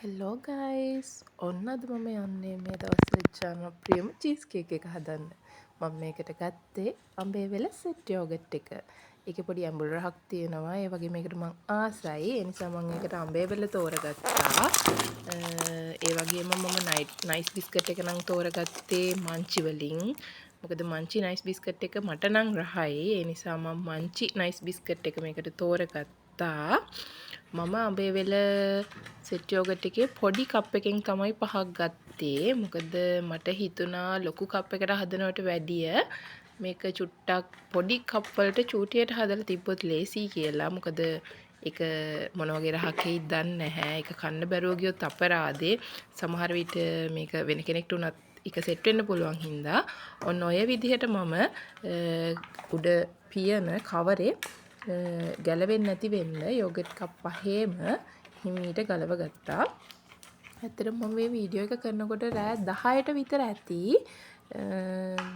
Hello guys ඔන්න අද මම යන්නේ මේ දවස්වල ජනප්‍රියම චීස් කේක් එක හදන්න. මම මේකට ගත්තේ අඹේ වෙල සෙට් යෝගට් එක. ඒකේ පොඩි ඇඹුල් රහක් තියෙනවා. ඒ වගේ මේකට මම ආසයි. ඒ නිසා මම ඒකට අඹේ වෙල තෝරගත්තා. ඒ වගේම මම නයිස් බිස්කට් එක නම් තෝරගත්තේ මංචි වලින්. මොකද මංචි නයිස් බිස්කට් එක මට නම් රහයි. ඒ නිසා මම මංචි නයිස් බිස්කට් එක මේකට තෝරගත්තා. මම අඹේ වෙල සෙට් යෝගට් එකේ පොඩි කප් එකෙන් තමයි 5ක් ගත්තේ. මොකද මට හිතුණා ලොකු කප් එකකට හදනවට වැඩිය මේක චුට්ටක් පොඩි කප් වලට චූටියට හදලා තිබ්බොත් ලේසි කියලා. මොකද ඒක මොන වගේ රහක් එයිද දන්නේ නැහැ. ඒක කන්න බැරුව ගියොත් අපරාදේ. සමහර විට මේක වෙන කෙනෙක්ට උනත් එක සෙට් වෙන්න පුළුවන් හින්දා ඔන්න ඔය විදිහට මම උඩ පියන කවරේ ගැලවෙන්නේ නැති වෙන්න යෝගට් කප් පහේම හිමීට ගලව ගත්තා. ඇත්තටම මම මේ වීඩියෝ එක කරනකොට රෑ 10ට විතර ඇති.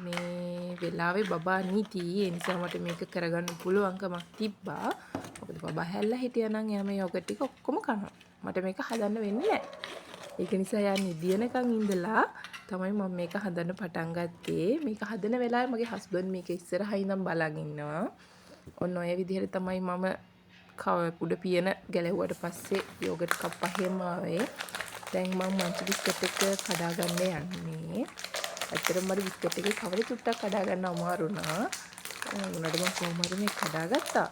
මේ වෙලාවේ බබා නීති. ඒ නිසා මට මේක කරගන්න පුළුවන්කමක් තිබ්බා. මොකද බබා හැල්ලා හිටියා නම් එයා මේ යෝගට් ටික ඔක්කොම කනවා. මට මේක හදන්න වෙන්නේ නැහැ. ඒක නිසා යා නිදියනකන් ඉඳලා තමයි මම මේක හදන්න පටන් ගත්තේ. මේක හදන වෙලාවේ මගේ හස්බන්ඩ් මේක ඉස්සරහා ඉඳන් බලන් ඉන්නවා. ඔන්න ඔය විදිහට තමයි මම උඩ පියන ගැලෙව්වට පස්සේ යෝගට් කප් පහේම ආවේ. දැන් මම මංචි බිස්කට් එක කඩා ගන්න යන්නේ. ඇත්තටම මට බිස්කට් එකේ කවරේ චුට්ටක් කඩා ගන්න අමාරු වුණා. උනට මම කොහොම හරි මේක කඩා ගත්තා.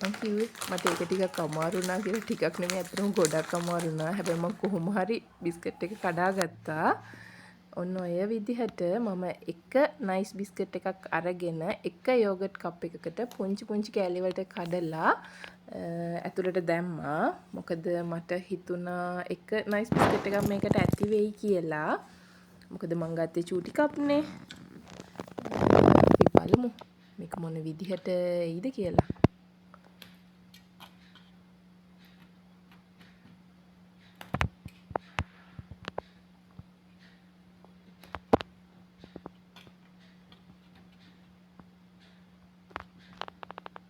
මං කිව්වේ මට ඒක ටිකක් අමාරු වුණා කියලා. ටිකක් නෙමෙයි ඇත්තටම ගොඩක් අමාරු වුණා. හැබැයි මම කොහොම හරි බිස්කට් එක කඩා ගත්තා. ඔන්න ඔය විදිහට මම එක නයිස් බිස්කට් එකක් අරගෙන එක යෝගට් කප් එකකට පුංචි පුංචි කෑලි වලට කඩලා ඇතුළට දැම්මා. මොකද මට හිතුණා එක නයිස් බිස්කට් එකක් මේකට ඇති වෙයි කියලා. මොකද මං ගත්තේ චූටි කප්නේ. අපි බලමු මේක මොන විදිහට එයිද කියලා.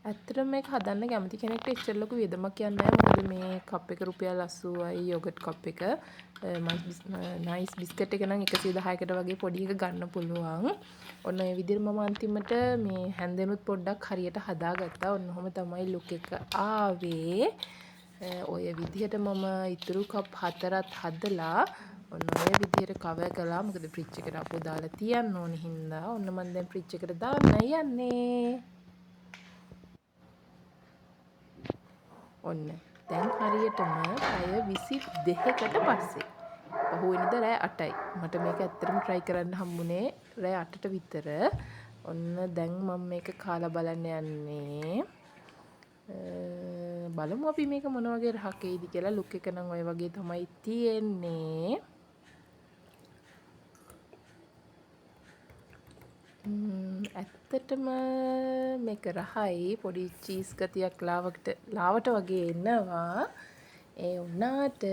ඇත්තටම මේක හදන්න කැමති කෙනෙක්ට එච්චර ලොකු වියදමක් යන්නේ නැහැ. මොකද මේ කප් එක රුපියල් 80යි යෝගට් කප් එක. නයිස් බිස්කට් එක නම් 110කට වගේ පොඩි එක ගන්න පුළුවන්. ඔන්න ඒ විදිහට මම අන්තිමට මේ හැන්දෙනුත් පොඩ්ඩක් හරියට හදාගත්තා. ඔන්න ඔහොම තමයි ලුක් එක ආවේ. ඔය විදිහට මම ඉතුරු කප් 4ත් හදලා ඔන්න ඔය විදිහට කවර් කළා. මොකද ෆ්‍රිජ් එකට අපෝ දාලා තියන්න ඕනේ හින්දා. ඔන්න මම දැන් ෆ්‍රිජ් එකට දාන්න යන්නේ. ඔන්න දැන් හරියටම පැය 22කට පස්සේ පහුවෙනිදා රෑ 8යි. මට මේක ඇත්තටම try කරන්න හම්බුනේ රෑ 8ට විතර. ඔන්න දැන් මම මේක කාලා බලන්න යන්නේ. බලමු අපි මේක මොන වගේ රහක් එයිද කියලා. ලුක් එක නම් ඔය වගේ තමයි තියෙන්නේ. ඇත්තටම මේක රහයි. පොඩි චීස් ගතියක් ලාවට වගේ එනවා. ඒ වුණාට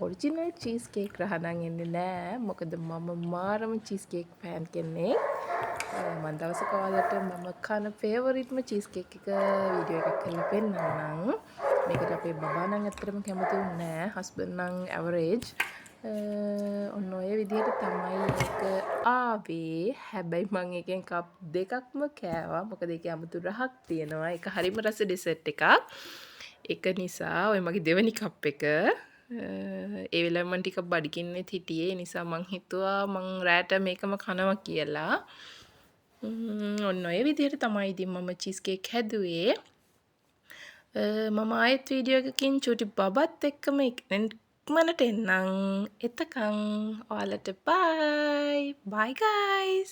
ඔරිජිනල් චීස් කේක් රහ නම් එන්නේ නෑ. මොකද මම මාරම චීස් කේක් ෆෑන් කෙනෙක්. මම දවසක ඔයාලට මම කන ෆේවරිට්ම චීස් කේක් එක වීඩියෝ එකක් කරලා පෙන්නන්නම්. මේකට අපේ බබා නම් ඇත්තටම කැමති වුණේ නෑ. හස්බන්ඩ් නම් ඇවරේජ්. ඔන්න ඔය විදිහට තමයි ඒක ආවේ. හැබැයි මං එකෙන් කප් දෙකක්ම කෑවා. මොකද ඒකේ අමුතු රහක් තියෙනවා. ඒක හරිම රස ඩෙසර්ට් එකක්. ඒක නිසා ඔය මගේ දෙවෙනි කප් එක ඒ වෙලාවෙ මම ටිකක් බඩගින්නෙත් හිටියේ. ඒ නිසා මං හිතුවා මං රෑට මේකම කනවා කියලා. ඔන්න ඔය විදිහට තමයි ඉතින් මම චීස් කේක් හැදුවේ. මම ආයෙත් වීඩියෝ එකකින් චූටි බබත් එක්කම ඉක්මනට එන්නම්. එතකන් ඔයාලට bye guys.